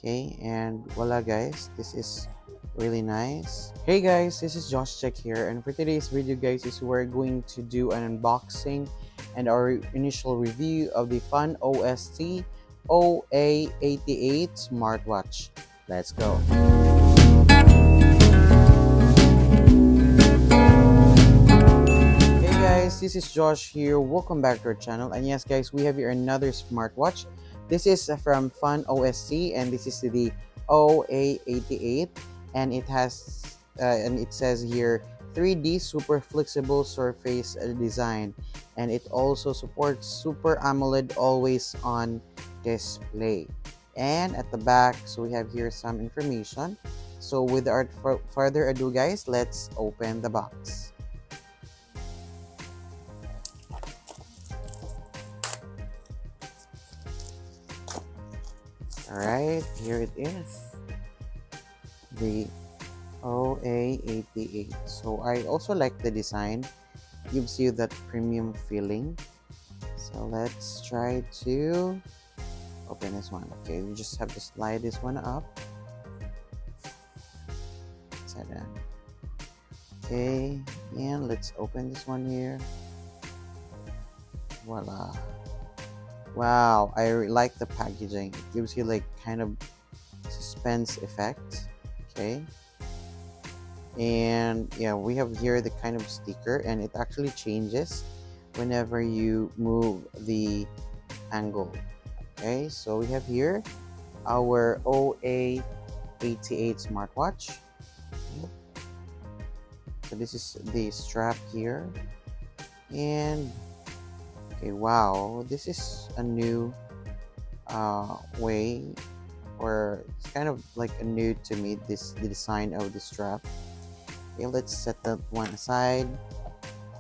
Okay, and voila guys, this is really nice. Hey guys, this is Josh Check here, and for today's video guys is we're going to do an unboxing and our initial review of the Fun OST Oa88 Smartwatch. Let's go. Hey guys, this is Josh here. Welcome back to our channel. And yes guys, we have here another smartwatch. This is from Fun OST, and this is the Oa88, and it has and it says here 3D super flexible surface design, and it also supports Super AMOLED always on display. And at the back, so we have here some information. So without further ado guys, let's open the box. Alright, here it is, the Oa88. So I also like the design, gives you that premium feeling. So let's try to open this one. Okay, we just have to slide this one up. Okay, and let's open this one here. Voila. Wow, I like the packaging. It gives you like kind of suspense effect. Okay, and yeah, we have here the kind of sticker, and it actually changes whenever you move the angle. Okay, so we have here our Oa88 smartwatch. Okay. So this is the strap here, and okay, wow, this is a new way, or it's kind of like a new to me, the design of the strap. Okay, let's set that one aside.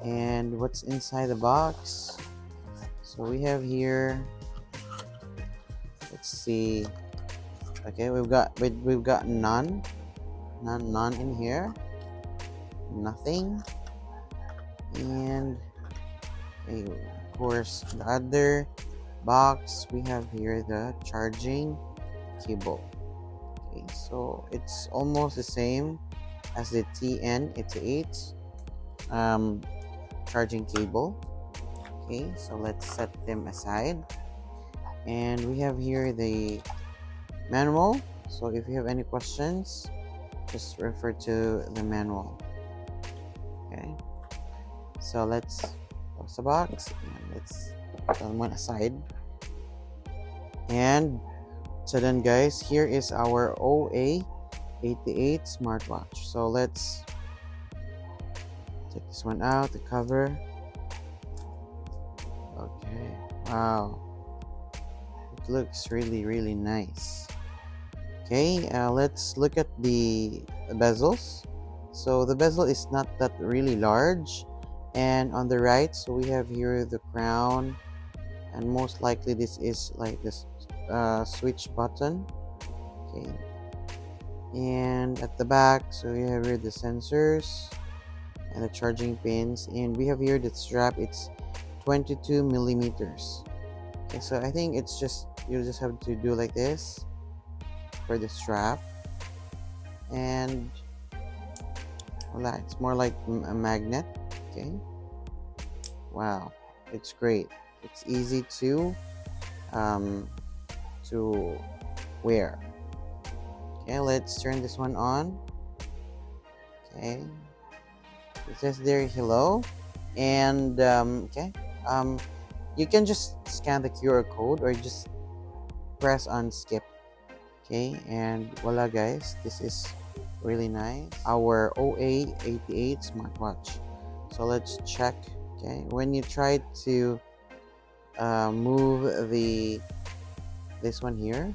And what's inside the box? So we have here, let's see. Okay, we've got none in here, nothing. And okay, of course, the other box, we have here the charging cable. Okay, so it's almost the same as the Nbx charging cable. Okay, so let's set them aside. And we have here the manual. So if you have any questions, just refer to the manual. Okay, so let's close the box and let's put that one aside. And so then guys, here is our Oa88 smartwatch. So let's take this one out, the cover. Okay, wow, it looks really nice. Okay, let's look at the bezels. So the bezel is not that really large, and on the right, so we have here the crown, and most likely this is like this switch button. Okay, and at the back, so we have here the sensors and the charging pins, and we have here the strap. It's 22 millimeters. Okay, so I think it's just, you just have to do like this for the strap, and voila, it's more like a magnet. Okay, wow, it's great. It's easy to wear. Okay, let's turn this one on. Okay, it says there hello, and okay, you can just scan the QR code or just press on skip. Okay, and voila guys, this is really nice, our Oa88 smartwatch. So let's check. Okay, when you try to move this one here,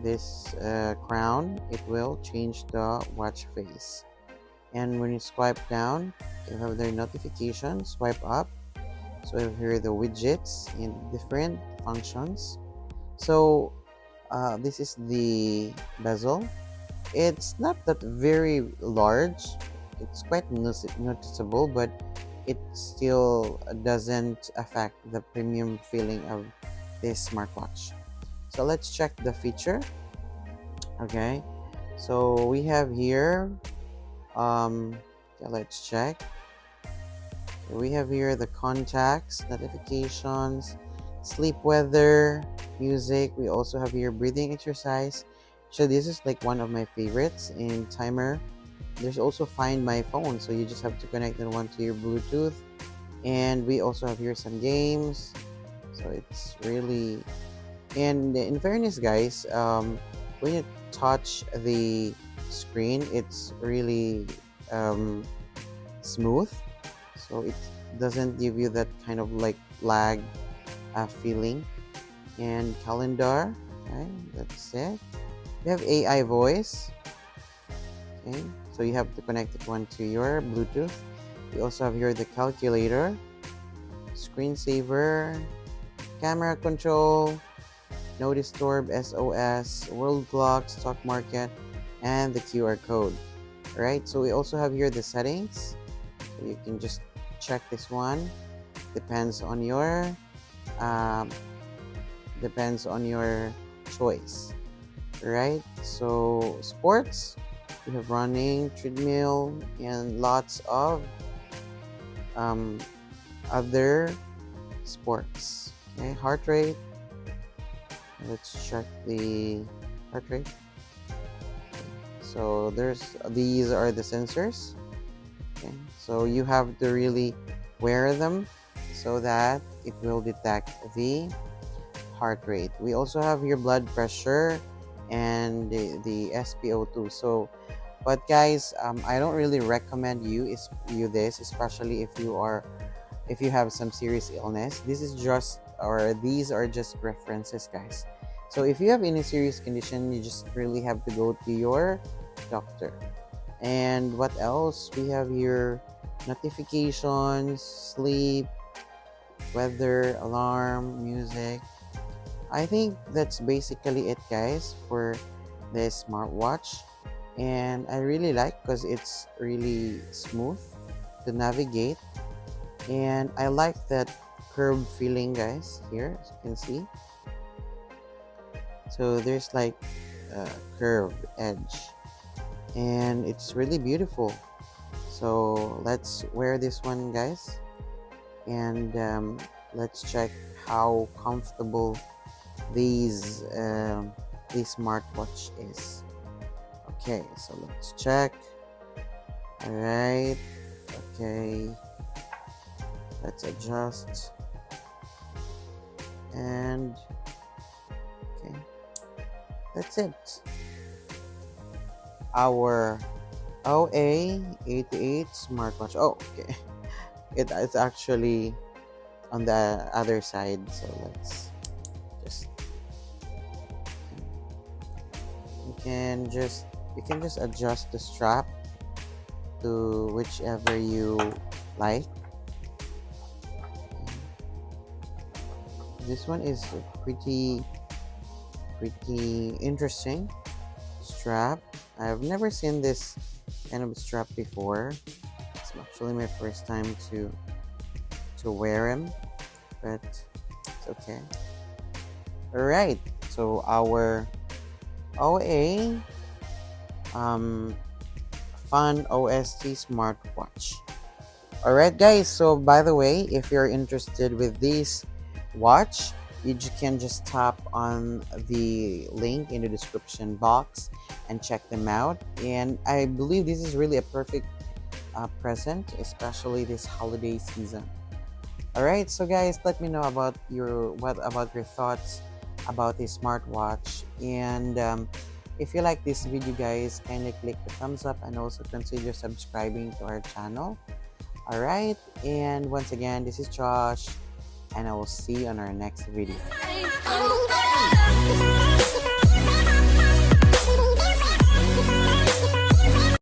this crown, it will change the watch face. And when you swipe down, you have the notification. Swipe up, so you have here the widgets and different functions. So this is the bezel. It's not that very large, it's quite noticeable, but it still doesn't affect the premium feeling of this smartwatch. So let's check the feature. Okay, so we have here let's check. We have here the contacts, notifications, sleep weather, music. We also have here breathing exercise. So this is like one of my favorites in timer. There's also find my phone, so you just have to connect that one to your Bluetooth. And we also have here some games. So it's really, and in fairness guys, when you touch the screen, it's really smooth, so it doesn't give you that kind of like lag feeling. And calendar, okay, that's it. We have AI voice, okay, so you have to connect it one to your Bluetooth. We also have here the calculator, screensaver, camera control, no disturb, SOS, world clock, stock market, and the QR code. Right, so we also have here the settings, so you can just check this one. Depends on your choice, right? So sports, we have running, treadmill, and lots of other sports. Okay, heart rate. Let's check the heart rate. So these are the sensors. Okay, so you have to really wear them so that it will detect the heart rate. We also have your blood pressure and the SpO2. So, but guys, I don't really recommend you this, especially if you have some serious illness. These are just references, guys. So if you have any serious condition, you just really have to go to your doctor. And what else? We have here notifications, sleep, weather, alarm, music. I think that's basically it, guys, for this smartwatch. And I really like because it's really smooth to navigate. And I like that curved feeling, guys, here, as you can see. So there's like a curved edge, and it's really beautiful. So let's wear this one, guys, and let's check how comfortable this smartwatch is. Okay, so let's check. All right, okay, let's adjust, and okay, that's it. Our Oa88 Smartwatch. Oh, okay. It's actually on the other side, so let's just you can just adjust the strap to whichever you like. This one is pretty interesting strap. I've never seen this kind of strap before. It's actually my first time to wear them, but it's okay. All right, so our OA Fun OST smartwatch. All right, guys, so by the way, if you're interested with this watch, you can just tap on the link in the description box and check them out. And I believe this is really a perfect present, especially this holiday season. All right, so guys, let me know about your thoughts about this smartwatch. And if you like this video, guys, kindly click the thumbs up and also consider subscribing to our channel. All right, and once again, this is Josh, and I will see you on our next video.